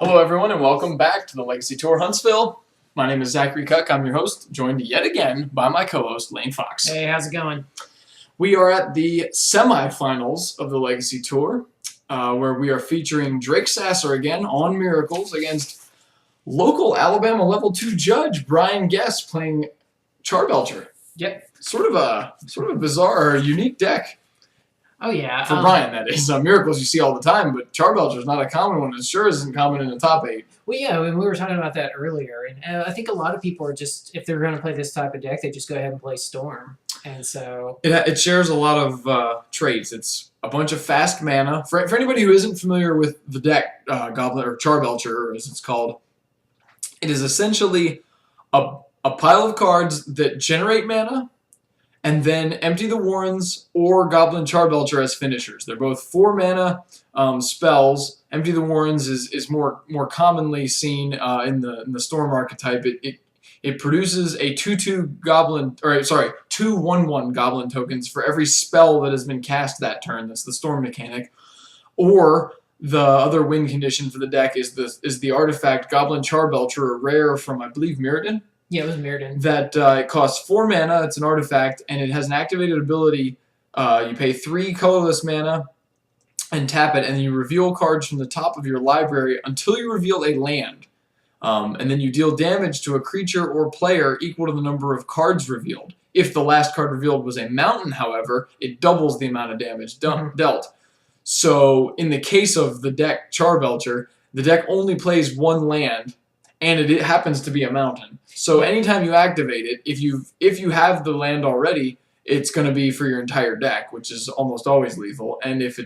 Hello, everyone, and welcome back to the Legacy Tour Huntsville. My name is Zachary Cuck. I'm your host, joined yet again by my co-host, Lane Fox. Hey, how's it going? We are at the semifinals of the Legacy Tour, where we are featuring Drake Sasser again on Miracles against local Alabama Level 2 judge Brian Guest playing Charbelcher. Yep. Sort of a bizarre or unique deck. Oh, yeah. For Brian, that is. Miracles you see all the time, but Charbelcher is not a common one. It sure isn't common in the top 8. Well, yeah, we were talking about that earlier, and I think a lot of people are just, if they're going to play this type of deck, they just go ahead and play Storm. And so it shares a lot of traits. It's a bunch of fast mana. For anybody who isn't familiar with the deck, Goblin or Charbelcher, as it's called, it is essentially a pile of cards that generate mana and then empty the Warrens or Goblin Charbelcher as finishers. They're both 4 mana spells. Empty the Warrens is more commonly seen in the Storm archetype. It produces a 2/2 Goblin, or sorry, 2 1/1 Goblin tokens for every spell that has been cast that turn. That's the Storm mechanic. Or the other win condition for the deck is the artifact Goblin Charbelcher, a rare from I believe Mirrodin. Yeah, it was Mirrodin. That it costs 4 mana. It's an artifact, and it has an activated ability. You pay 3 colorless mana and tap it, and you reveal cards from the top of your library until you reveal a land. And then you deal damage to a creature or player equal to the number of cards revealed. If the last card revealed was a mountain, however, it doubles the amount of damage dealt. So in the case of the deck Charbelcher, the deck only plays 1 land, and it happens to be a mountain. So anytime you activate it, if you have the land already, it's going to be for your entire deck, which is almost always lethal. And if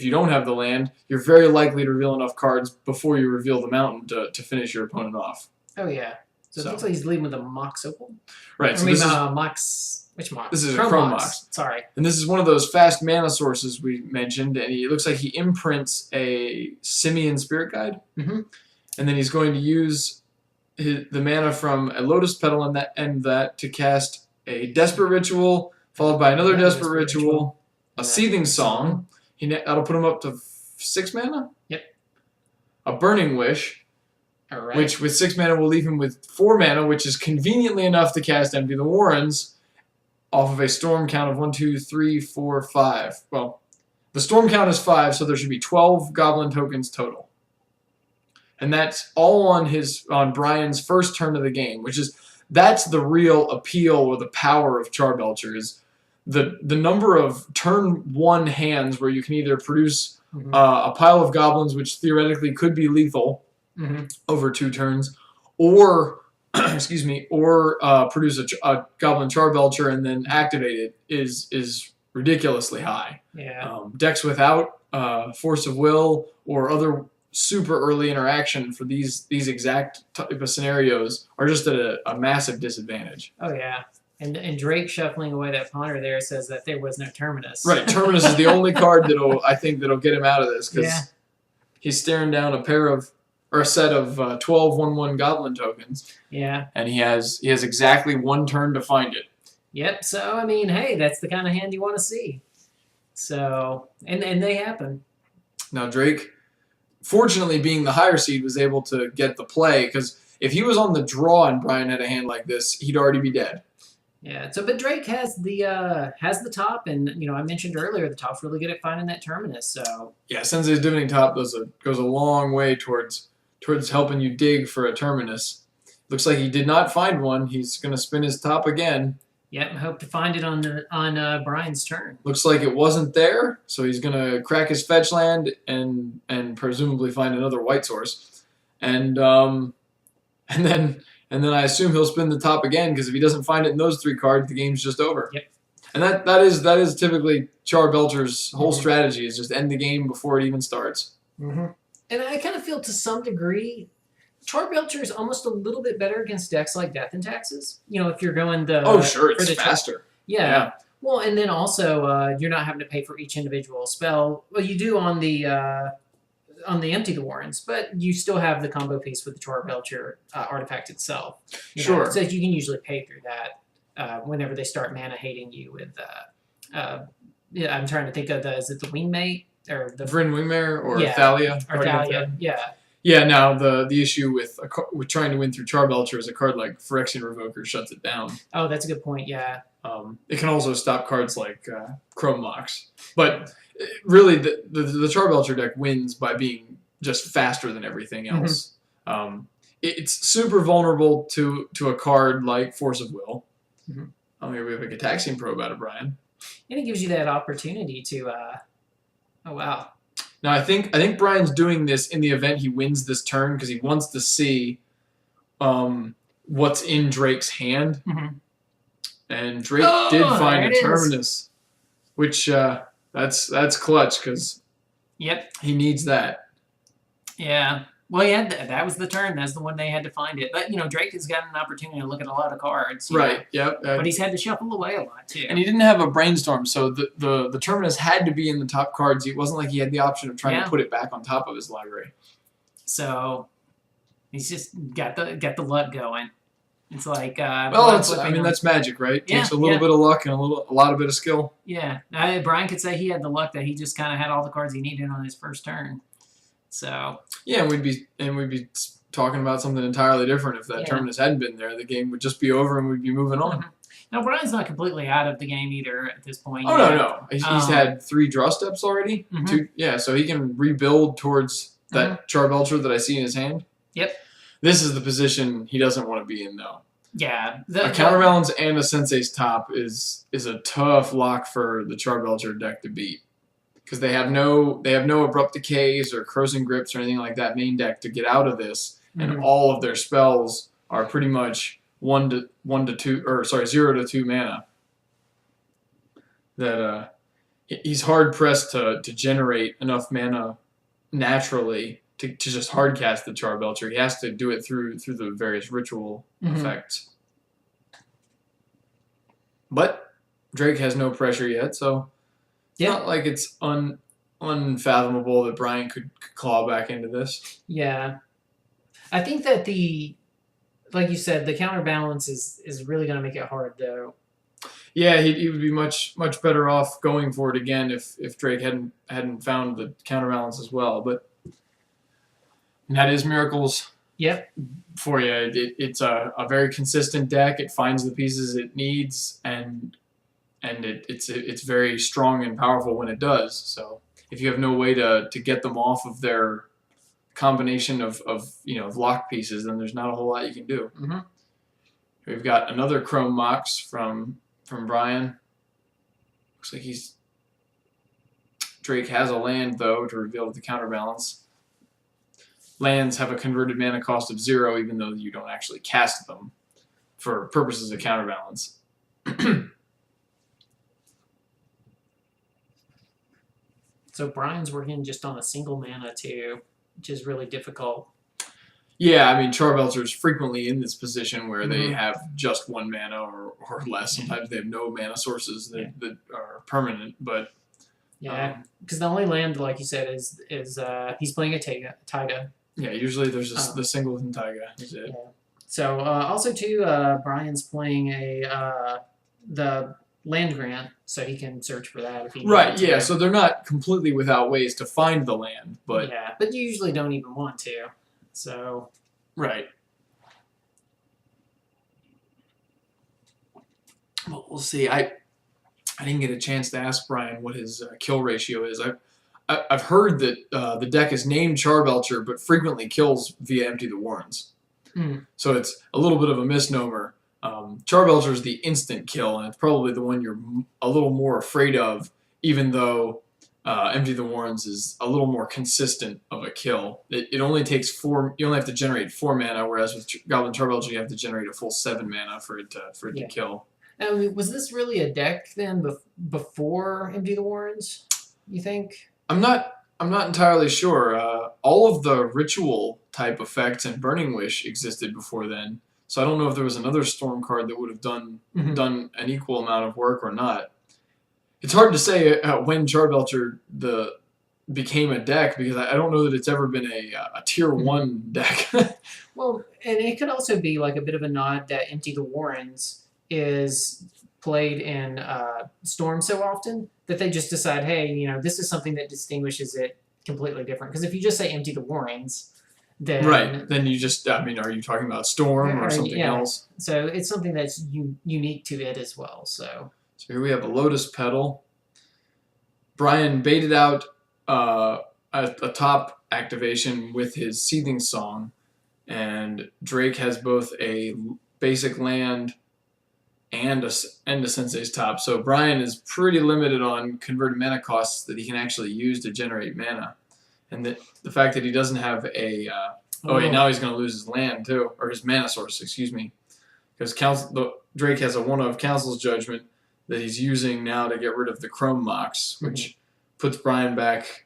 you don't have the land, you're very likely to reveal enough cards before you reveal the mountain to finish your opponent off. Oh, yeah. So it looks like he's leading with a Mox Opal. Right. So Mox... Which Mox? This is a Chrome Mox. Sorry. And this is one of those fast mana sources we mentioned, and it looks like he imprints a Simian Spirit Guide. Mm-hmm. And then he's going to use the mana from a Lotus Petal and that to cast a Desperate Ritual, followed by another Desperate Ritual, a Seething Song. That'll put him up to 6 mana? Yep. A Burning Wish, all right. which with 6 mana will leave him with 4 mana, which is conveniently enough to cast Empty the Warrens off of a Storm count of 1, 2, 3, 4, 5. Well, the Storm count is 5, so there should be 12 Goblin tokens total. And that's all on Brian's first turn of the game, that's the real appeal or the power of Charbelcher is the number of turn 1 hands where you can either produce a pile of goblins, which theoretically could be lethal over 2 turns, or produce a Goblin Charbelcher and then activate it is ridiculously high. Yeah. Decks without Force of Will or other super early interaction for these exact type of scenarios are just at a massive disadvantage. Oh, yeah. And Drake shuffling away that ponder there says that there was no Terminus. Right, Terminus is the only card that'll get him out of this because he's staring down a set of 12 1/1 Goblin tokens. Yeah. And he has exactly 1 turn to find it. Yep. So I mean, hey, that's the kind of hand you want to see. So and they happen. Now Drake, fortunately, being the higher seed, was able to get the play because if he was on the draw and Brian had a hand like this, he'd already be dead. Yeah. So, but Drake has the top, and I mentioned earlier the top's really good at finding that Terminus. So yeah, Sensei's Divining Top goes a long way towards helping you dig for a Terminus. Looks like he did not find one. He's going to spin his top again. Yep, hope to find it on Brian's turn. Looks like it wasn't there, so he's going to crack his fetch land and presumably find another white source, and then I assume he'll spin the top again because if he doesn't find it in those 3 cards, the game's just over. Yep. And that is typically Charbelcher's whole strategy is just end the game before it even starts. Mm-hmm. And I kind of feel to some degree Charbelcher is almost a little bit better against decks like Death and Taxes. If you're going the... Oh, sure, it's faster. Yeah. Well, and then also you're not having to pay for each individual spell. Well, you do on the Empty the Warrens, but you still have the combo piece with the Charbelcher artifact itself. Sure. So you can usually pay through that whenever they start mana hating you with... I'm trying to think of is it the Wingmate? Or the Vryn Wingmare or yeah, Thalia. Or Thalia, yeah. Yeah, now the issue with trying to win through Charbelcher is a card like Phyrexian Revoker shuts it down. Oh, that's a good point. Yeah. It can also stop cards like Chrome Mox. But really, the Charbelcher deck wins by being just faster than everything else. It's super vulnerable to a card like Force of Will. Here we have a Gataxian Probe out of Brian. And it gives you that opportunity to. Oh wow. Now I think Brian's doing this in the event he wins this turn because he wants to see what's in Drake's hand. And Drake did find a Terminus, which that's clutch because he needs that. Yeah. Well, yeah, that was the turn. That's the one they had to find it. But, Drake has gotten an opportunity to look at a lot of cards. Right, yep. But he's had to shuffle away a lot, too. And he didn't have a Brainstorm, so the Terminus had to be in the top cards. It wasn't like he had the option of trying to put it back on top of his library. So, he's just got the luck going. It's like... that's magic, right? It takes a little bit of luck and a lot of bit of skill. Yeah. Brian could say he had the luck that he just kind of had all the cards he needed on his first turn. So yeah, and we'd be talking about something entirely different if that Terminus hadn't been there. The game would just be over and we'd be moving on. Now Brian's not completely out of the game either at this point. Oh no, he's had 3 draw steps already. 2, so he can rebuild towards that Charbelcher that I see in his hand. Yep. This is the position he doesn't want to be in though. Yeah. A Counterbalance and a Sensei's Top is a tough lock for the Charbelcher deck to beat. Because they have no Abrupt Decays or Corrosive Grips or anything like that main deck to get out of this, and all of their spells are pretty much 0 to 2 mana. That he's hard pressed to generate enough mana naturally to just hard cast the Charbelcher. He has to do it through the various ritual effects. But Drake has no pressure yet, so. It's not like it's unfathomable that Brian could claw back into this. Yeah. I think that like you said, the counterbalance is really going to make it hard, though. Yeah, he would be much better off going for it again if Drake hadn't found the counterbalance as well. But that is Miracles. Yep. For you, it's a very consistent deck. It finds the pieces it needs and it's very strong and powerful when it does. So if you have no way to get them off of their combination of lock pieces, then there's not a whole lot you can do. We've got another Chrome Mox from Brian. Looks like Drake has a land though to reveal the counterbalance. Lands have a converted mana cost of 0, even though you don't actually cast them for purposes of counterbalance. So Brian's working just on a single mana too, which is really difficult. Yeah, I mean, Charbelcher is frequently in this position where they have just 1 mana or less. Sometimes they have no mana sources that are permanent, but... Yeah, because the only land, like you said, is he's playing a Taiga. Yeah, usually there's just the singleton Taiga. Is it. Yeah. So also too, Brian's playing the land grant, so he can search for that if he needs to. So they're not completely without ways to find the land, but... Yeah, but you usually don't even want to, so... Right. Well, we'll see. I didn't get a chance to ask Brian what his kill ratio is. I've heard that the deck is named Charbelcher, but frequently kills via Empty the Warrens. So it's a little bit of a misnomer. Charbelcher is the instant kill, and it's probably the one you're a little more afraid of, even though Empty the Warrens is a little more consistent of a kill. It only takes 4. You only have to generate 4 mana, whereas with Goblin Charbelcher you have to generate a full 7 mana for it to kill. Now, was this really a deck then before Empty the Warrens? You think? I'm not entirely sure. All of the ritual type effects and Burning Wish existed before then. So I don't know if there was another Storm card that would have done an equal amount of work or not. It's hard to say when Charbelcher became a deck because I don't know that it's ever been a tier 1 deck. Well, and it could also be like a bit of a nod that Empty the Warrens is played in Storm so often that they just decide, hey, this is something that distinguishes it completely different. Because if you just say Empty the Warrens, then Right. Then you just, I mean, are you talking about Storm or something else? So it's something that's unique to it as well. So here we have a Lotus Petal. Brian baited out a top activation with his Seething Song, and Drake has both a basic land and a Sensei's Top. So Brian is pretty limited on converted mana costs that he can actually use to generate mana. And the fact that he doesn't have a... now he's going to lose his land, too. Or his mana source, excuse me. Because Drake has a 1-of Council's Judgment that he's using now to get rid of the Chrome Mox, which puts Brian back...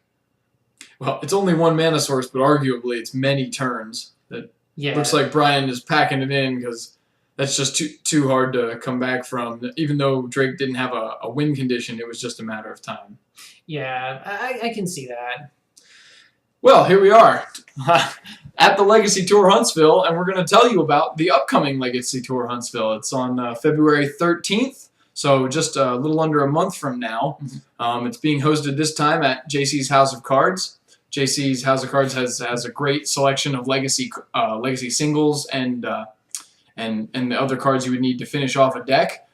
Well, it's only 1 mana source, but arguably it's many turns. That looks like Brian is packing it in because that's just too hard to come back from. Even though Drake didn't have a win condition, it was just a matter of time. Yeah, I can see that. Well, here we are at the Legacy Tour Huntsville, and we're going to tell you about the upcoming Legacy Tour Huntsville. It's on February 13th, so just a little under a month from now. It's being hosted this time at JC's House of Cards. JC's House of Cards has a great selection of legacy singles and the other cards you would need to finish off a deck.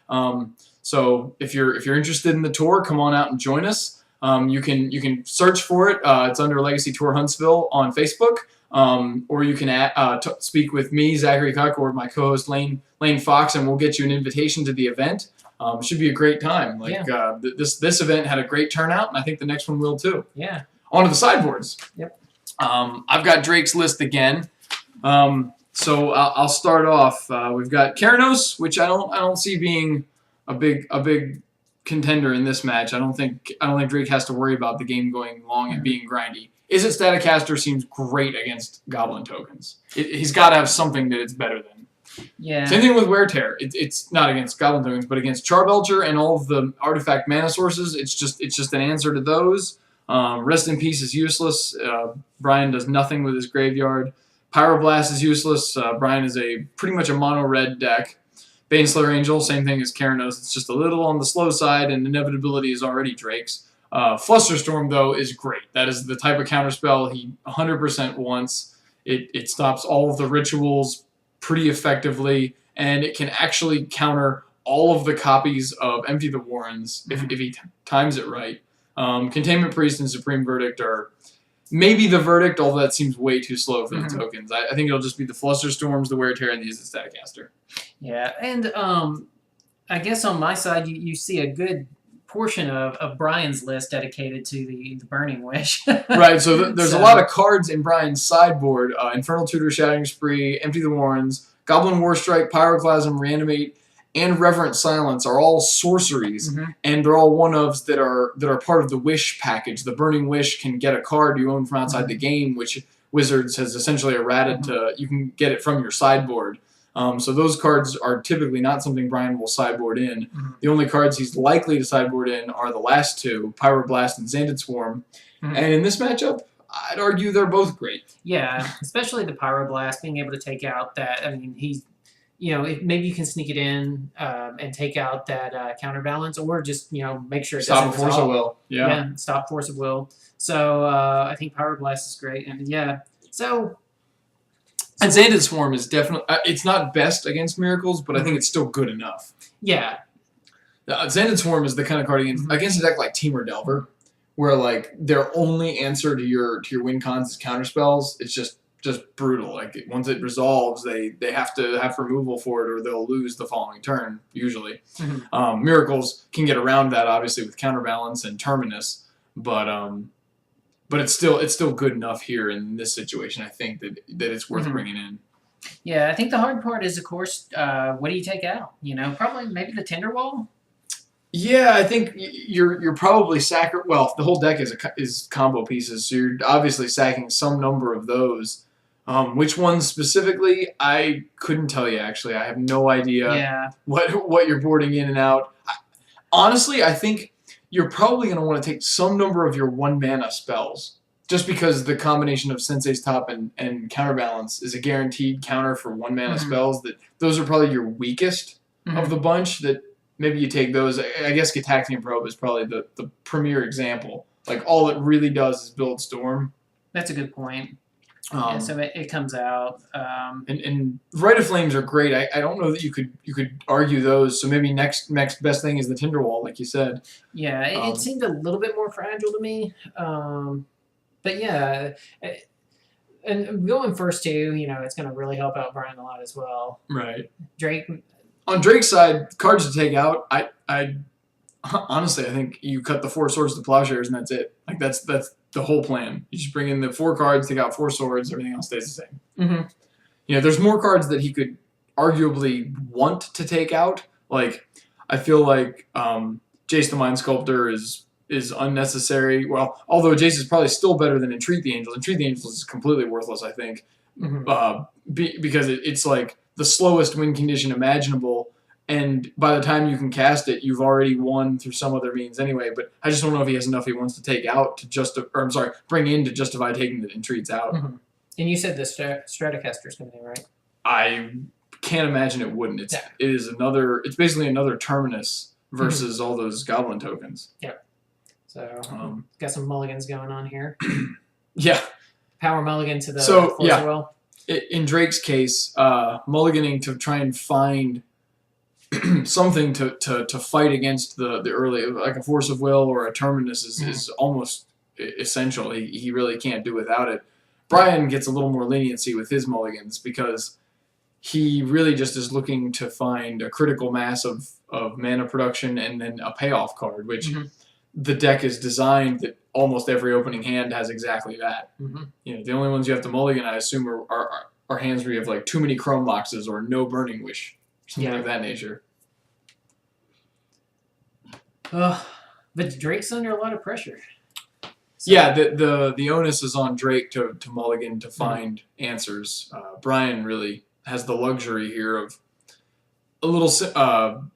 So if you're interested in the tour, come on out and join us. You can search for it. It's under Legacy Tour Huntsville on Facebook, or you can speak with me, Zachary Cuck, or my co-host Lane Fox, and we'll get you an invitation to the event. It should be a great time. This event had a great turnout, and I think the next one will too. Yeah. On to the sideboards. Yep. I've got Drake's list again. So I'll start off. We've got Keranos, which I don't see being a big contender in this match. I don't think Drake has to worry about the game going long and being grindy. Is it Staticaster seems great against Goblin tokens. He's got to have something that it's better than. Yeah. Same thing with Wear Tear. It's not against Goblin tokens, but against Charbelcher and all of the artifact mana sources. It's just an answer to those. Rest in Peace is useless. Brian does nothing with his graveyard. Pyroblast is useless. Brian is pretty much a mono-red deck. Baneslayer Angel, same thing as Keranos. It's just a little on the slow side, and Inevitability is already Drake's. Flusterstorm, though, is great. That is the type of counterspell he 100% wants. It stops all of the rituals pretty effectively, and it can actually counter all of the copies of Empty the Warrens if he times it right. Containment Priest and Supreme Verdict are maybe the Verdict, although that seems way too slow for the tokens. I think it'll just be the Flusterstorms, the Wear Tear, and the Staticaster. Yeah, and I guess on my side, you see a good portion of Brian's list dedicated to the Burning Wish. Right, so there's a lot of cards in Brian's sideboard. Infernal Tutor, Shattering Spree, Empty the Warrens, Goblin Warstrike, Pyroclasm, Reanimate, and Reverent Silence are all sorceries, and they're all 1-ofs that are part of the Wish package. The Burning Wish can get a card you own from outside the game, which Wizards has essentially errated to. You can get it from your sideboard. So those cards are typically not something Brian will sideboard in. The only cards he's likely to sideboard in are the last two, Pyroblast and Sanded Swarm. And in this matchup, I'd argue they're both great. Yeah, especially the Pyroblast, being able to take out that. I mean, he's. Maybe you can sneak it in and take out that counterbalance, or just make sure it stop doesn't Force of Will. Yeah, stop Force of Will. So I think Pyroblast is great, and and Sanded Swarm is definitely it's not best against Miracles, but I think it's still good enough. Yeah, Sanded Swarm is the kind of card against a deck like Temur Delver, where their only answer to your win cons is counterspells. It's just brutal. Once it resolves, they have to have removal for it, or they'll lose the following turn usually. Miracles can get around that obviously with Counterbalance and Terminus, but it's still good enough here in this situation. I think that it's worth bringing in. Yeah, I think the hard part is, of course, what do you take out? Probably maybe the Tinderwall. Yeah, I think you're probably well, the whole deck is combo pieces, so you're obviously sacking some number of those. Which ones specifically, I couldn't tell you, actually. I have no idea what you're boarding in and out. Honestly, I think you're probably going to want to take some number of your 1-mana spells, just because the combination of Sensei's Top and Counterbalance is a guaranteed counter for 1-mana spells. Those are probably your weakest of the bunch. That maybe you take those. I guess Gataxian Probe is probably the premier example. All it really does is build Storm. That's a good point. Yeah, so it comes out. And Rite of Flames are great. I don't know that you could argue those. So maybe next best thing is the Tinderwall, like you said. Yeah, it seemed a little bit more fragile to me. But yeah, and going first two, it's going to really help out Brian a lot as well. Right. Drake. On Drake's side, cards to take out. I honestly, I think you cut the 4 swords to plowshares and that's it. Like that's the whole plan. You just bring in the 4 cards, take out 4 swords, everything else stays the same. Mm-hmm. There's more cards that he could arguably want to take out. Like I feel like Jace the Mind Sculptor is unnecessary. Well, although Jace is probably still better than Entreat the Angels. Entreat the Angels is completely worthless, I think, because it's like the slowest win condition imaginable. And by the time you can cast it, you've already won through some other means anyway. But I just don't know if he has enough he wants to take out to bring in to justify taking the Entreats out. Mm-hmm. And you said the Stratocaster's coming in, right? I can't imagine it wouldn't. It's basically another Terminus versus all those Goblin tokens. Yeah. So got some mulligans going on here. Yeah. Power mulligan to the Force of Will. In Drake's case, mulliganing to try and find something to fight against the early, like a Force of Will or a Terminus is almost essential. He really can't do without it. Brian gets a little more leniency with his mulligans because he really just is looking to find a critical mass of mana production and then a payoff card, which the deck is designed that almost every opening hand has exactly that. The only ones you have to mulligan, I assume, are hands where you have like too many Chrome Boxes or no Burning Wish. Something of that nature. But Drake's under a lot of pressure. So. Yeah, the onus is on Drake to mulligan to find answers. Brian really has the luxury here of a little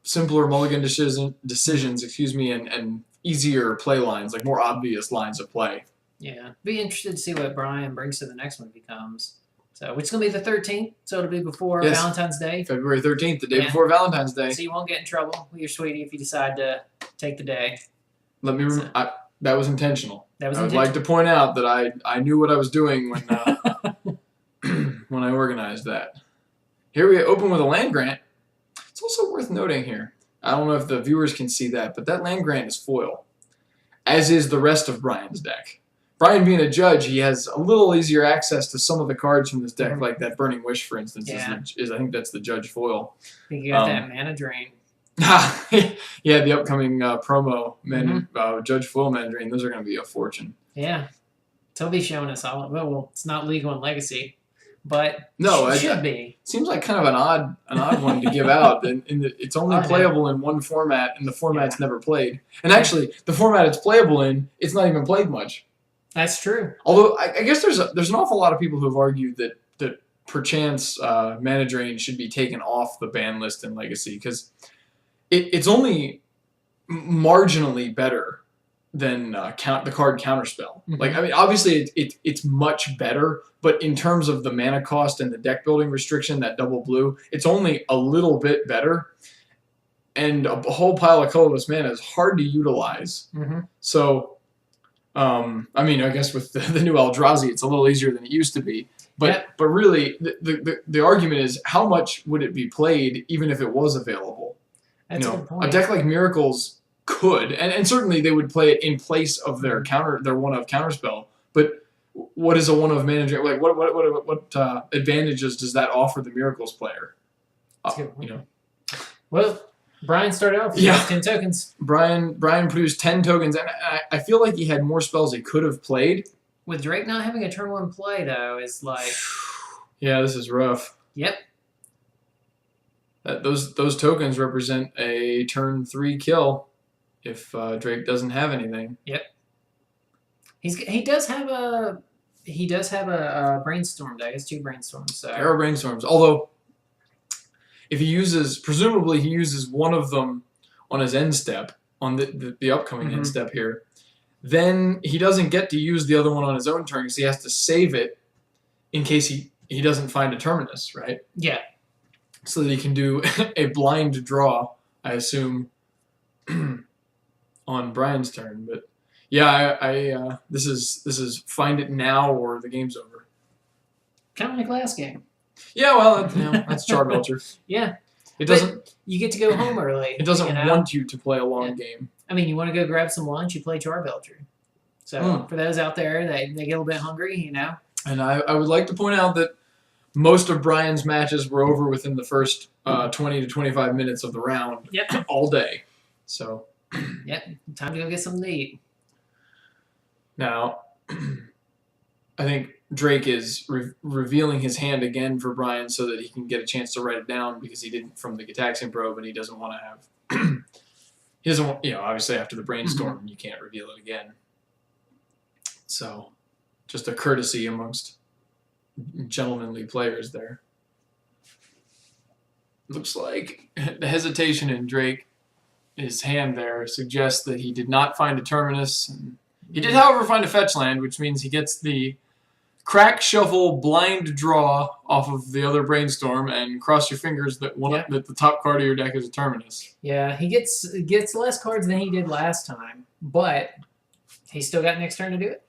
simpler mulligan decisions, and easier play lines, like more obvious lines of play. Yeah, be interested to see what Brian brings to the next one if he comes. So it's going to be the 13th, so it'll be before Valentine's Day. February 13th, the day before Valentine's Day. So you won't get in trouble with your sweetie if you decide to take the day. Let me that was intentional. I would like to point out that I knew what I was doing when when I organized that. Here we open with a land grant. It's also worth noting here. I don't know if the viewers can see that, but that land grant is foil, as is the rest of Brian's deck. Brian being a judge, he has a little easier access to some of the cards from this deck, like that Burning Wish, for instance, is I think that's the judge foil. I think you got that mana drain. Yeah, the upcoming promo, Judge Foil Mana Drain, those are going to be a fortune. Yeah. He'll be showing us all. Well, it's not legal in Legacy, but it should be. Seems like kind of an odd one to give out. And it's only playable in one format, and the format's never played. And actually, the format it's playable in, it's not even played much. That's true. Although I guess there's an awful lot of people who have argued that perchance Mana Drain should be taken off the ban list in Legacy because it's only marginally better than the card Counterspell. Like, I mean, obviously it's much better, but in terms of the mana cost and the deck building restriction, that double blue, it's only a little bit better. And a whole pile of colorless mana is hard to utilize. So, I mean, I guess with the new Eldrazi, it's a little easier than it used to be. But really, the argument is, how much would it be played even if it was available? That's a good point. A deck like Miracles could, and certainly they would play it in place of their one of Counterspell. But what is a one of Mana Drain? Like what advantages does that offer the Miracles player? Well, Brian started off with 10 tokens. Brian produced 10 tokens, and I feel like he had more spells he could have played. With Drake not having a turn 1 play, though, is like... Yeah, this is rough. Yep. Those tokens represent a turn 3 kill if Drake doesn't have anything. Yep. He does have a brainstorm deck. He has 2 brainstorms. So. There are brainstorms, although if presumably he uses one of them on his end step, on the upcoming end step here, then he doesn't get to use the other one on his own turn because he has to save it in case he doesn't find a Terminus, right? Yeah. So that he can do a blind draw, I assume, on Brian's turn. But yeah, this is find it now or the game's over. Kind of like last game. Yeah, well, that's Charbelcher. Yeah. It doesn't. You get to go home early. It doesn't you know? want you to play a long game. I mean, you want to go grab some lunch, you play Charbelcher. So for those out there that they get a little bit hungry, you know. And I would like to point out that most of Brian's matches were over within the first 20 to 25 minutes of the round. Yep. All day. So. Yep. Time to go get something to eat. Now, I think Drake is revealing his hand again for Brian so that he can get a chance to write it down because he didn't from the Gitaxian probe and he doesn't want to have. He doesn't want, obviously after the brainstorm, you can't reveal it again. So, just a courtesy amongst gentlemanly players there. Looks like the hesitation in Drake, his hand there, suggests that he did not find a terminus. He did, however, find a fetch land, which means he gets the crack, shuffle, blind draw off of the other brainstorm, and cross your fingers that that the top card of your deck is a terminus. Yeah, he gets less cards than he did last time, but he's still got next turn to do it.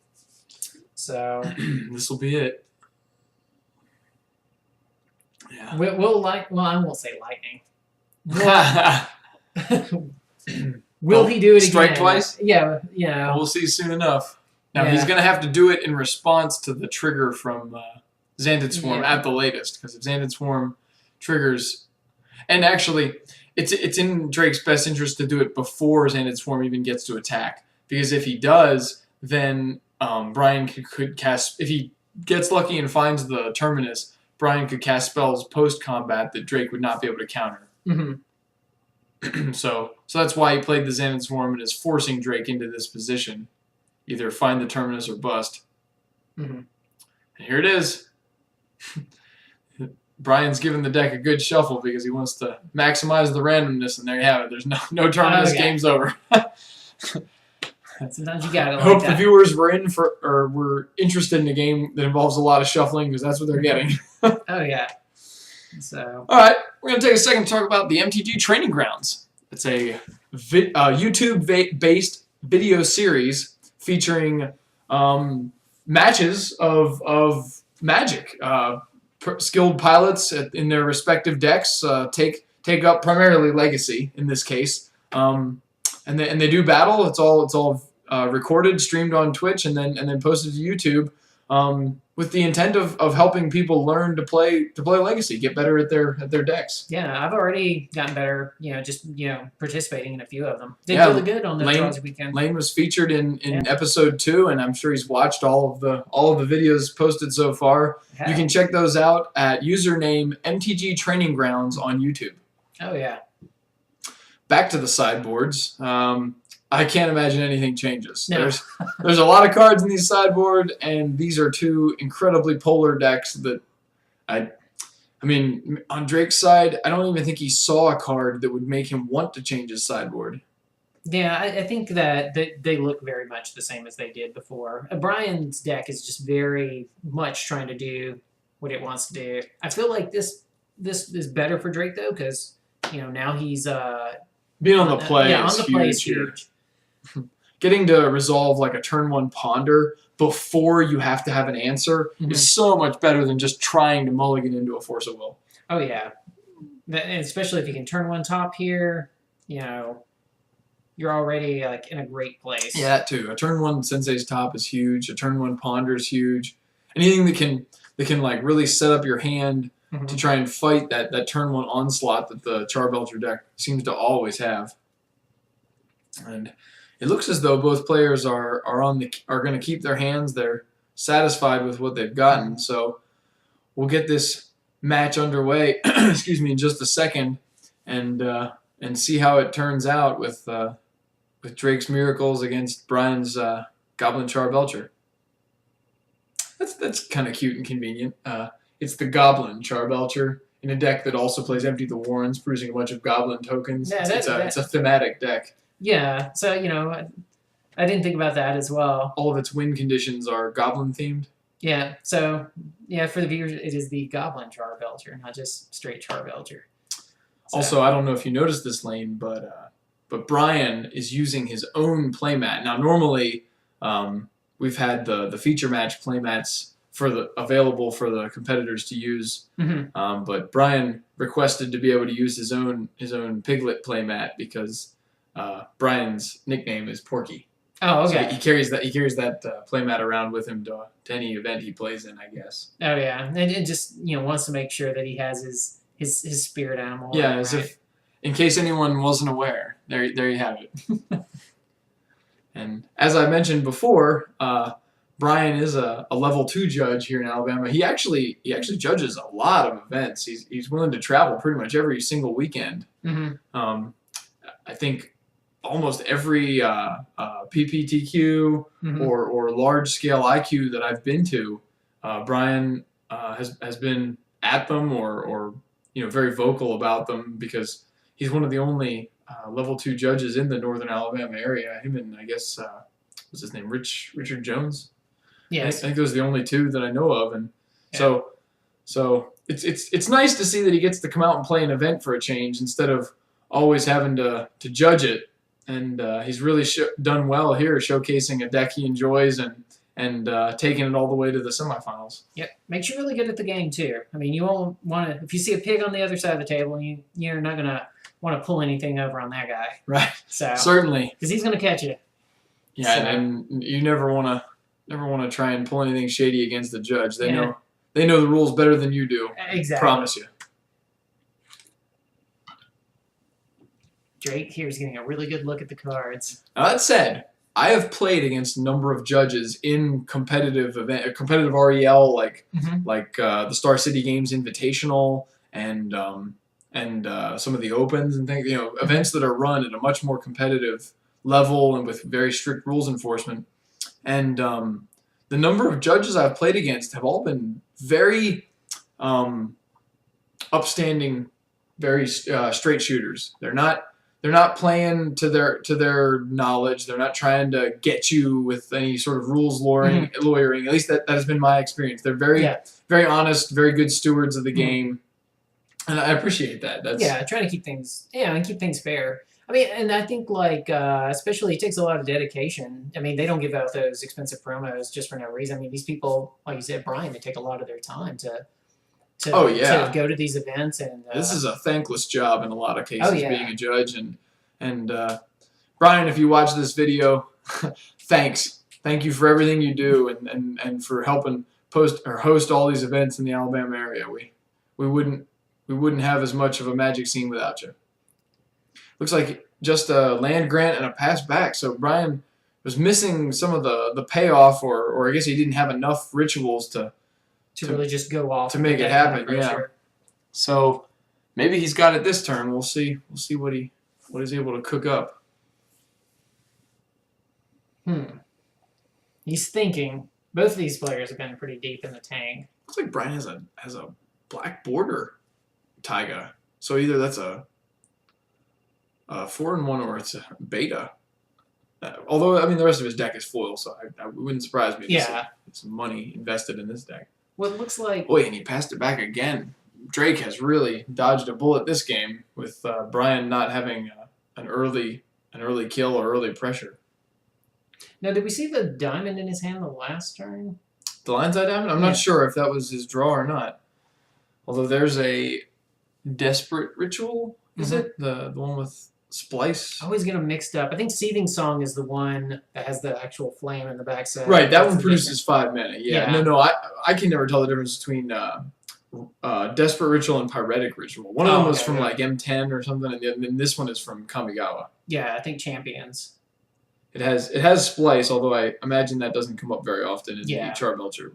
So this will be it. Yeah. Well, I won't say lightning. Will he do it strike again? Twice? Yeah, Well, we'll see soon enough. Now, he's going to have to do it in response to the trigger from Xantid Swarm at the latest, because if Xantid Swarm triggers... And actually, it's in Drake's best interest to do it before Xantid Swarm even gets to attack, because if he does, then Brian could cast... If he gets lucky and finds the terminus, Brian could cast spells post-combat that Drake would not be able to counter. Mm-hmm. So that's why he played the Xantid Swarm and is forcing Drake into this position. Either find the terminus or bust. Mm-hmm. And here it is. Brian's giving the deck a good shuffle because he wants to maximize the randomness, and there you have it. There's no terminus. Game's over. Sometimes you got it. I hope the viewers were interested in a game that involves a lot of shuffling because that's what they're getting. Oh yeah. So. All right, we're gonna take a second to talk about the MTG Training Grounds. It's a YouTube-based video series featuring matches of Magic. Skilled pilots in their respective decks take up primarily Legacy in this case, and they do battle. It's all recorded, streamed on Twitch, and then posted to YouTube. With the intent of helping people learn to play Legacy, get better at their decks. Yeah, I've already gotten better. Just participating in a few of them. Did really good on the draws weekend. Lane was featured in episode 2, and I'm sure he's watched all of the videos posted so far. Yeah. You can check those out at username MTG Training Grounds on YouTube. Oh yeah. Back to the sideboards. I can't imagine anything changes. No. There's a lot of cards in these sideboard, and these are two incredibly polar decks that I mean, on Drake's side, I don't even think he saw a card that would make him want to change his sideboard. Yeah, I think that they look very much the same as they did before. Brian's deck is just very much trying to do what it wants to do. I feel like this is better for Drake, though, because now he's... being on the play is huge. Getting to resolve like a turn 1 ponder before you have to have an answer is so much better than just trying to mulligan into a Force of Will. Oh yeah, and especially if you can turn 1 top here, you're already like in a great place. Yeah, that too. A turn 1 Sensei's top is huge. A turn 1 ponder is huge. Anything that can like really set up your hand to try and fight that turn 1 onslaught that the Charbelcher deck seems to always have. And it looks as though both players are going to keep their hands. They're satisfied with what they've gotten. So we'll get this match underway. Excuse me, in just a second, and see how it turns out with Drake's Miracles against Brian's Goblin Charbelcher. That's kind of cute and convenient. It's the Goblin Charbelcher in a deck that also plays Empty the Warrens, producing a bunch of Goblin tokens. Yeah, it's a thematic deck. Yeah, so, I didn't think about that as well. All of its win conditions are Goblin-themed. Yeah, so, for the viewers, it is the Goblin Charbelcher, not just straight Charbelcher. So. Also, I don't know if you noticed this, Lane, but Brian is using his own playmat. Now, normally, we've had the feature match playmats available for the competitors to use. Mm-hmm. But Brian requested to be able to use his own Piglet playmat because Brian's nickname is Porky. Oh, okay. So he carries that playmat around with him to any event he plays in, I guess. Oh yeah, and it just wants to make sure that he has his spirit animal. Yeah, as if in case anyone wasn't aware. There you have it. And as I mentioned before, Brian is a level 2 judge here in Alabama. He actually judges a lot of events. He's willing to travel pretty much every single weekend. Mm-hmm. I think almost every PPTQ Mm-hmm. or large scale IQ that I've been to, Brian has been at them or very vocal about them because he's one of the only level 2 judges in the northern Alabama area. Him and I guess what's his name, Richard Jones. Yes. I think those are the only 2 that I know of, and so it's nice to see that he gets to come out and play an event for a change instead of always having to judge it. And he's really done well here, showcasing a deck he enjoys and taking it all the way to the semifinals. Yep, makes you really good at the game too. I mean, you won't want to if you see a pig on the other side of the table, you're not gonna want to pull anything over on that guy. Right. So certainly, because he's gonna catch you. Yeah, so. And you never want to try and pull anything shady against the judge. They know the rules better than you do. Exactly. Promise you. Drake here is getting a really good look at the cards. Now, that said, I have played against a number of judges in competitive REL like the Star City Games Invitational and some of the opens and things. Events that are run at a much more competitive level and with very strict rules enforcement. And the number of judges I've played against have all been very upstanding, very straight shooters. They're not playing to their knowledge. They're not trying to get you with any sort of rules lawyering. At least that has been my experience. They're very honest, very good stewards of the game, and I appreciate that. Trying to keep things fair. I mean, and I think especially it takes a lot of dedication. I mean, they don't give out those expensive promos just for no reason. I mean, these people, like you said, Brian, they take a lot of their time to go to these events, and this is a thankless job in a lot of cases, being a judge. And Brian, if you watch this video, thank you for everything you do and for helping host all these events in the Alabama area. We wouldn't have as much of a magic scene without you. Looks like just a land grant and a pass back. So Brian was missing some of the payoff, or I guess he didn't have enough rituals to really just go off to make it happen. Yeah. So maybe he's got it this turn. We'll see what he's able to cook up. He's thinking. Both of these players have been pretty deep in the tank. Looks like Brian has a black border taiga. So either that's a 4-1 or it's a beta. Although I mean the rest of his deck is foil, so I wouldn't surprise me. To see some money invested in this deck. Well, it looks like... Boy, and he passed it back again. Drake has really dodged a bullet this game with Brian not having an early kill or early pressure. Now, did we see the diamond in his hand the last turn? The lion's eye diamond? I'm not sure if that was his draw or not. Although there's a desperate ritual. Is it? The one with splice? I always get them mixed up. I think Seething Song is the one that has the actual flame in the backside. Right, that one produces 5 mana. Yeah. No, I can never tell the difference between Desperate Ritual and Pyretic Ritual. One of them was from like M10 or something, and then this one is from Kamigawa. Yeah, I think Champions. It has Splice, although I imagine that doesn't come up very often in the Charbelcher.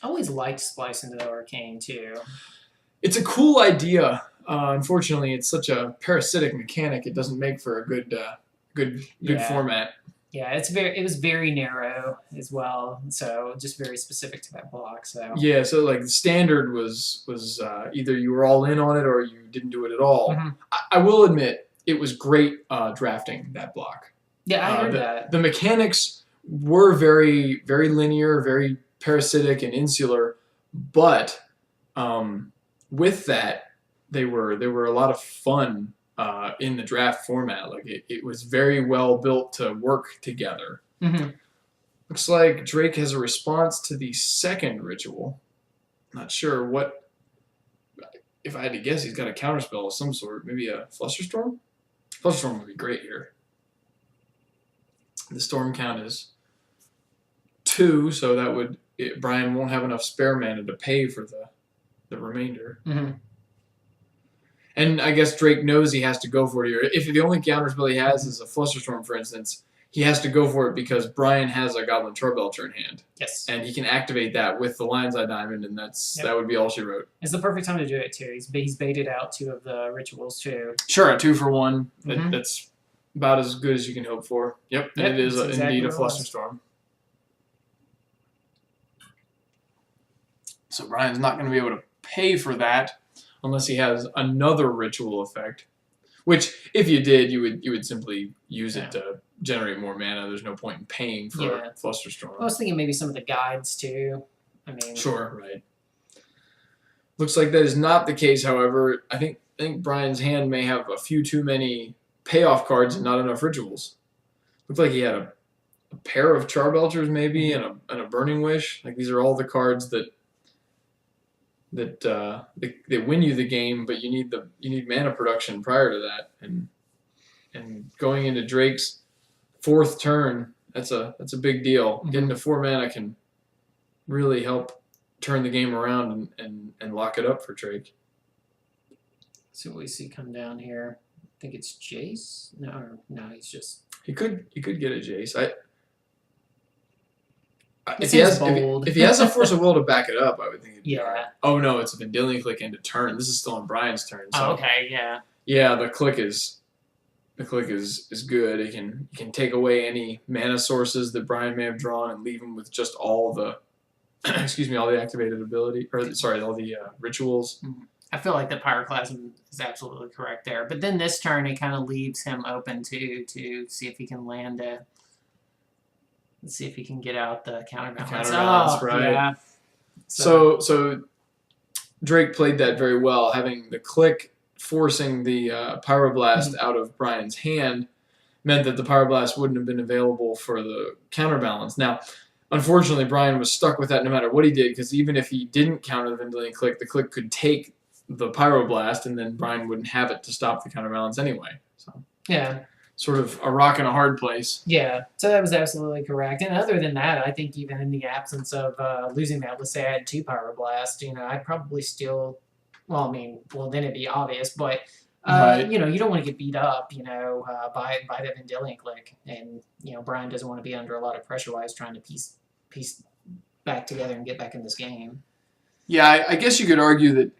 I always liked Splice into the Arcane too. It's a cool idea. Unfortunately, it's such a parasitic mechanic. It doesn't make for a good format. Yeah, it was very narrow as well, so just very specific to that block. So yeah, so like the standard was either you were all in on it or you didn't do it at all. I will admit it was great drafting that block. Yeah, I heard that. The mechanics were very, very linear, very parasitic and insular, but with that, they were a lot of fun in the draft format. Like it was very well built to work together. Looks like Drake has a response to the second ritual. Not sure what. If I had to guess, he's got a counterspell of some sort. Maybe a Flusterstorm? Flusterstorm would be great here. The storm count is 2, so that would Brian won't have enough spare mana to pay for the remainder. Mm-hmm. And I guess Drake knows he has to go for it here. If the only counterspell he has is a Flusterstorm, for instance, he has to go for it because Brian has a Goblin Charbelcher in hand. Yes. And he can activate that with the Lion's Eye Diamond, and that would be all she wrote. It's the perfect time to do it, too. He's baited out 2 of the rituals, too. Sure, a 2 for 1. Mm-hmm. That's about as good as you can hope for. Yep, and it is indeed a Flusterstorm. So Brian's not going to be able to pay for that unless he has another ritual effect. Which, if you did, you would simply use it to generate more mana. There's no point in paying for Flusterstorm. I was thinking maybe some of the guides too. I mean, sure, right. Looks like that is not the case. However, I think Brian's hand may have a few too many payoff cards and not enough rituals. Looks like he had a pair of Charbelchers maybe and a Burning Wish. Like these are all the cards that they win you the game, but you need mana production prior to that, and going into Drake's 4th turn, that's a big deal. Mm-hmm. Getting to 4 mana can really help turn the game around and lock it up for Drake. See what we see come down here. I think it's Jace. No, he's just. He could get a Jace. If he has a Force of Will to back it up, I would think it'd be all right. Oh no, it's a Vendilion Click into turn. This is still on Brian's turn. So. Oh, okay, yeah. Yeah, the click is good. It can take away any mana sources that Brian may have drawn and leave him with just all the all the activated ability all the rituals. I feel like the Pyroclasm is absolutely correct there. But then this turn it kind of leaves him open to see if he can land a. Let's see if he can get out the counterbalance. Right. Yeah. So Drake played that very well, having the click forcing the Pyroblast out of Brian's hand meant that the Pyroblast wouldn't have been available for the counterbalance. Now, unfortunately, Brian was stuck with that no matter what he did, because even if he didn't counter the Vendilion Click, the click could take the Pyroblast, and then Brian wouldn't have it to stop the counterbalance anyway. So yeah. Sort of a rock and a hard place. Yeah, so that was absolutely correct. And other than that, I think even in the absence of losing that, let's say I had 2 Pyroblast, I'd probably still, then it'd be obvious, but, right. you don't want to get beat up, by the Vendilion Click. And, Brian doesn't want to be under a lot of pressure while he's trying to piece back together and get back in this game. Yeah, I guess you could argue that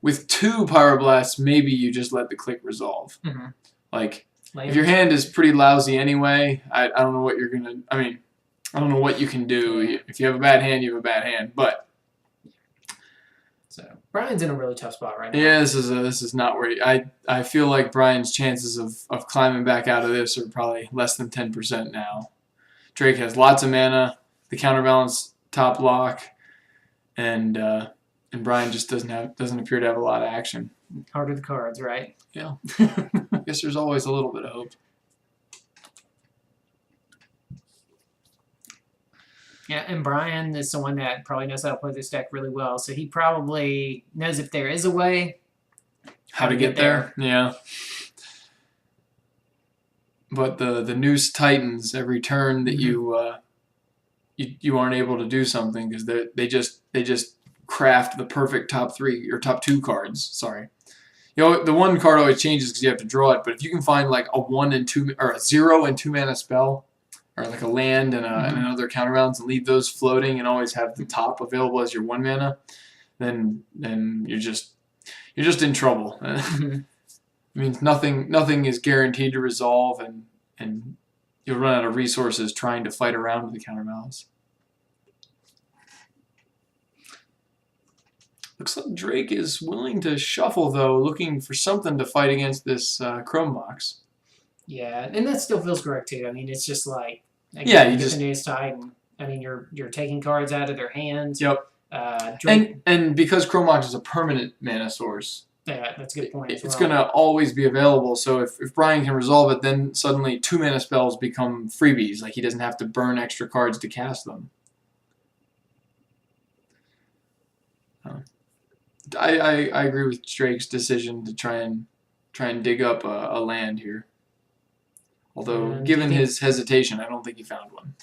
with 2 Pyroblasts, maybe you just let the click resolve. Mm-hmm. Like, if your hand is pretty lousy anyway, I don't know what you're going to... I don't know what you can do. If you have a bad hand, you have a bad hand. But... So, Brian's in a really tough spot right now. Yeah, this is not where... I feel like Brian's chances of climbing back out of this are probably less than 10% now. Drake has lots of mana, the counterbalance top lock, and Brian just doesn't appear to have a lot of action. Heart of the cards, right? Yeah. I guess there's always a little bit of hope. Yeah, and Brian is someone that probably knows how to play this deck really well, so he probably knows if there is a way how to get there. Yeah. But the noose tightens every turn that you aren't able to do something, because they just craft the perfect top 3 or top 2 cards. Sorry. The one card always changes because you have to draw it, but if you can find like a 1 and 2 or a 0 and 2 mana spell, or like a land and another counterbalance, and leave those floating and always have the top available as your 1 mana, then you're just in trouble. It means nothing is guaranteed to resolve, and you'll run out of resources trying to fight around the counterbalance. Looks like Drake is willing to shuffle, though, looking for something to fight against this Chrome Box. Yeah, and that still feels correct, too. It's just like... Again, you just... the news tighten. You're taking cards out of their hands. Yep. Drake... And because Chrome Box is a permanent mana source, That's a good point. It's going to always be available. So if Brian can resolve it, then suddenly 2-mana spells become freebies. Like he doesn't have to burn extra cards to cast them. I agree with Drake's decision to try and dig up a land here. Although, given his hesitation, I don't think he found one.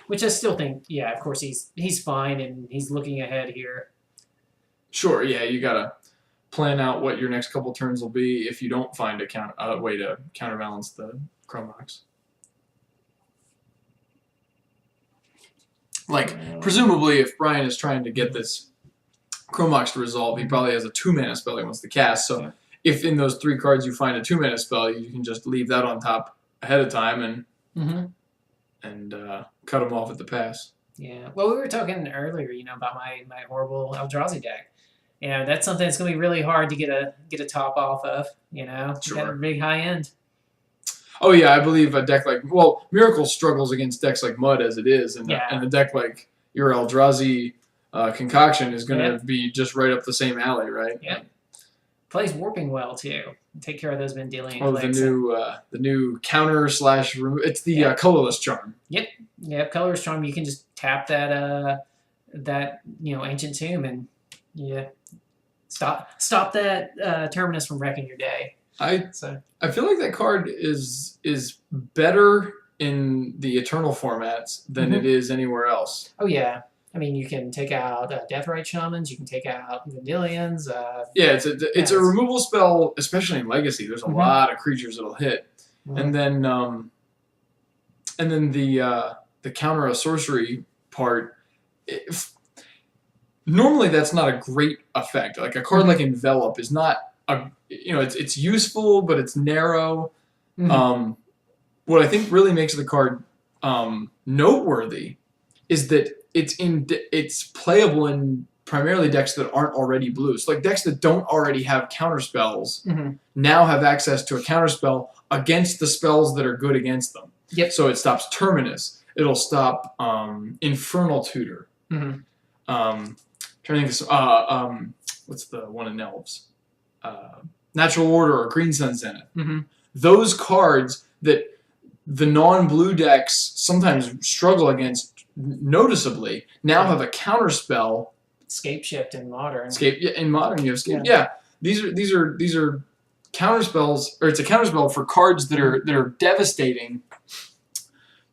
Which I still think, yeah, of course he's fine and he's looking ahead here. Sure, yeah, you gotta plan out what your next couple turns will be if you don't find a way to counterbalance the Chrome Mox. Like, presumably, if Brian is trying to get this Chrome Mox to resolve, he probably has a 2-mana spell he wants to cast. So, if in those 3 cards you find a 2-mana spell, you can just leave that on top ahead of time and cut him off at the pass. Yeah. Well, we were talking earlier, about my horrible Eldrazi deck. That's something that's going to be really hard to get a top off of. Sure. Got a big high end. Oh yeah, I believe a deck like Miracle struggles against decks like Mud as it is, and a deck like your Eldrazi concoction is going to be just right up the same alley, right? Yeah. Plays Warping well too. Take care of those Mendelian. Oh, the new counter / it's the colorless charm. Yep. Yeah, colorless charm. You can just tap that ancient tomb and stop that terminus from wrecking your day. I feel like that card is better in the Eternal formats than it is anywhere else. Oh yeah. I mean, you can take out Deathrite Shamans. You can take out Vendilions. It's a removal spell, especially in Legacy. There's a lot of creatures that'll hit, and then the counter a sorcery part. Normally, that's not a great effect. Like a card like Envelop is not it's useful, but it's narrow. What I think really makes the card noteworthy is that it's playable in primarily decks that aren't already blue. So like decks that don't already have counterspells now have access to a counterspell against the spells that are good against them. Yep. So it stops Terminus. It'll stop Infernal Tutor. Trying to think of what's the one in Elves? Natural Order or Green Sun Zenith. Those cards that the non-blue decks sometimes struggle against noticeably now have a counterspell. Scape Shift in Modern. In Modern you have Scape. Yeah. These are counterspells, or it's a counterspell for cards that are devastating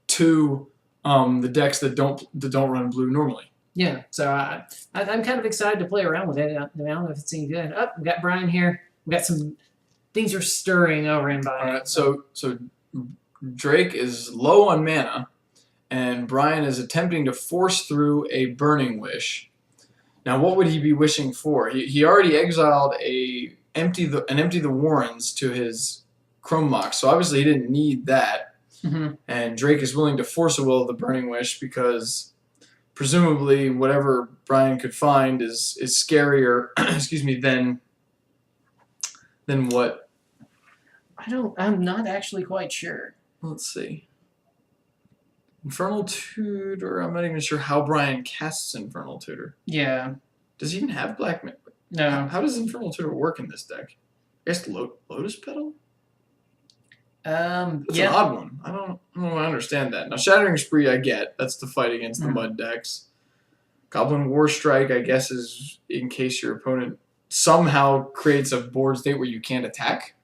to the decks that don't run blue normally. Yeah, so I'm kind of excited to play around with it. I don't know if it's any good. Oh, we got Brian here. We got some things are stirring over in Brian. All right, so Drake is low on mana, and Brian is attempting to force through a Burning Wish. Now, what would he be wishing for? He already exiled an Empty the Warrens to his Chrome Mox, so obviously he didn't need that. And Drake is willing to force a Will of the Burning Wish because presumably whatever Brian could find is scarier than what? I'm not actually quite sure. Let's see. Infernal Tutor. I'm not even sure how Brian casts Infernal Tutor. Yeah. Does he even have Black Mana? No. How does Infernal Tutor work in this deck? I guess Lotus Petal? That's an odd one. I don't understand that. Now, Shattering Spree, I get. That's the fight against the Mud decks. Goblin War Strike, I guess, is in case your opponent somehow creates a board state where you can't attack.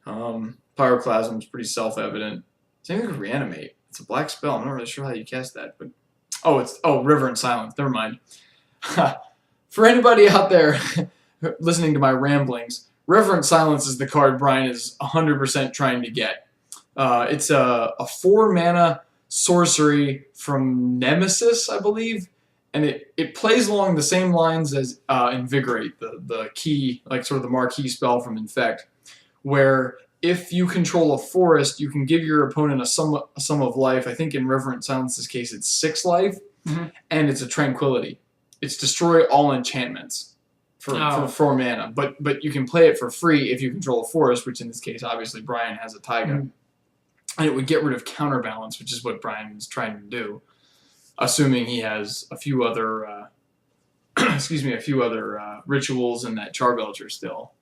Pyroclasm is pretty self-evident. Same thing with Reanimate. It's a black spell. I'm not really sure how you cast that, but Reverent Silence. Never mind. For anybody out there listening to my ramblings, Reverent Silence is the card Brian is 100% trying to get. It's a 4-mana sorcery from Nemesis, I believe, and it plays along the same lines as Invigorate, the key, like sort of the marquee spell from Infect, where if you control a forest, you can give your opponent a sum of life. I think in Reverent Silence's case, it's 6 life, and it's a Tranquility. It's destroy all enchantments for 4 mana, but you can play it for free if you control a forest, which in this case, obviously, Brian has a Taiga. And it would get rid of Counterbalance, which is what Brian is trying to do, assuming he has a few other excuse me, a few other rituals and that Charbelcher still.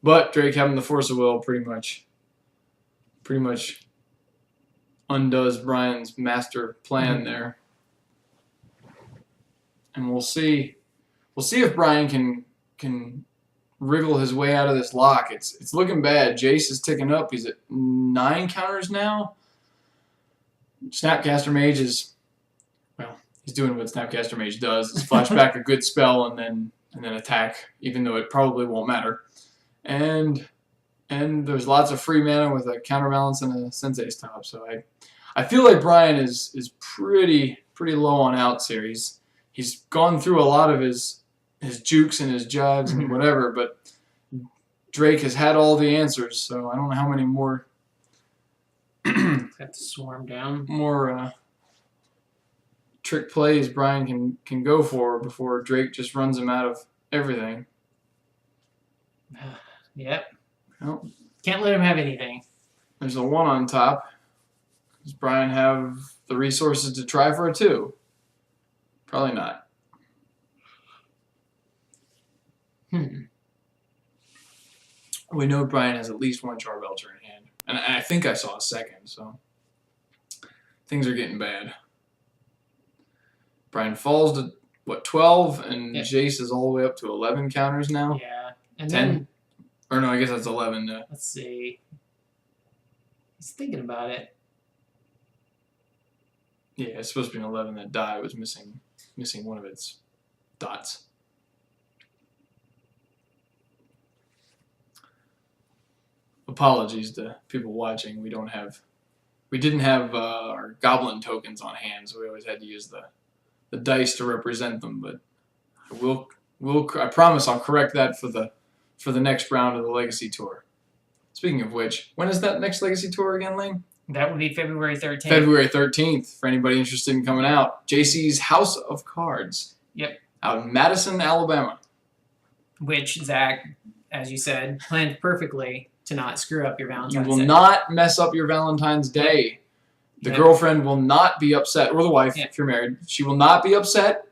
But Drake having the force of will pretty much undoes Brian's master plan there. And we'll see if Brian can wriggle his way out of this lock. It's looking bad. Jace is ticking up. He's at 9 counters now. Snapcaster Mage is, well, he's doing what Snapcaster Mage does. Is flash back a good spell and then attack, even though it probably won't matter. And there's lots of free mana with a counterbalance and a Sensei's Top. So I feel like Brian is pretty low on outs here. He's gone through a lot of his jukes and his jibes and whatever, but Drake has had all the answers, so I don't know how many more Got to swarm down. More trick plays Brian can go for before Drake just runs him out of everything. Yep. Well, can't let him have anything. There's a 1 on top. Does Brian have the resources to try for a 2? Probably not. We know Brian has at least 1 Charbelcher in hand. And I think I saw a second, so things are getting bad. Brian falls to, what, 12? And Jace is all the way up to 11 counters now? Yeah. And 10? then, or no, I guess that's 11. Let's see. He's thinking about it. Yeah, it's supposed to be an 11. That die was missing one of its dots. Apologies to people watching. We didn't have our goblin tokens on hand, so we always had to use the dice to represent them. But I promise I'll correct that for the next round of the Legacy Tour. Speaking of which, when is that next Legacy Tour again, Lane? That would be February 13th. February 13th, for anybody interested in coming out. JC's House of Cards. Yep. Out in Madison, Alabama. Which, Zach, as you said, planned perfectly to not screw up your Valentine's Day. You will not mess up your Valentine's Day. The girlfriend will not be upset, or the wife, if you're married. She will not be upset.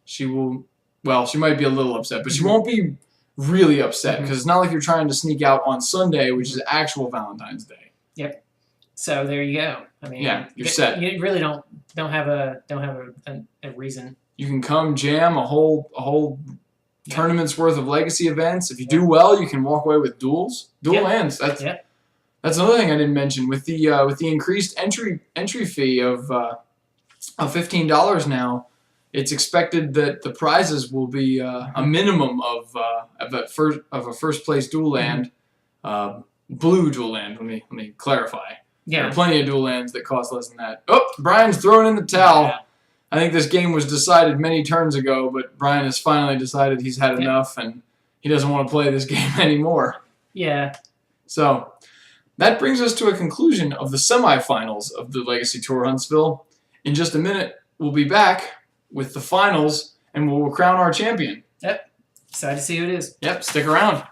She might be a little upset, but she won't be really upset, because it's not like you're trying to sneak out on Sunday, which is actual Valentine's Day. Yep. So there you go. I mean, yeah, you're set. You really don't have a reason. You can come jam a whole tournament's worth of Legacy events. If you do well, you can walk away with dual lands. That's another thing I didn't mention with the increased entry fee of $15 now. It's expected that the prizes will be a minimum of a first place dual land, blue dual land. Let me clarify. Yeah. There are plenty of dual lands that cost less than that. Oh, Brian's throwing in the towel. Yeah. I think this game was decided many turns ago, but Brian has finally decided he's had enough and he doesn't want to play this game anymore. Yeah. So that brings us to a conclusion of the semifinals of the Legacy Tour Huntsville. In just a minute, we'll be back with the finals and we'll crown our champion. Yep. Excited to see who it is. Yep, stick around.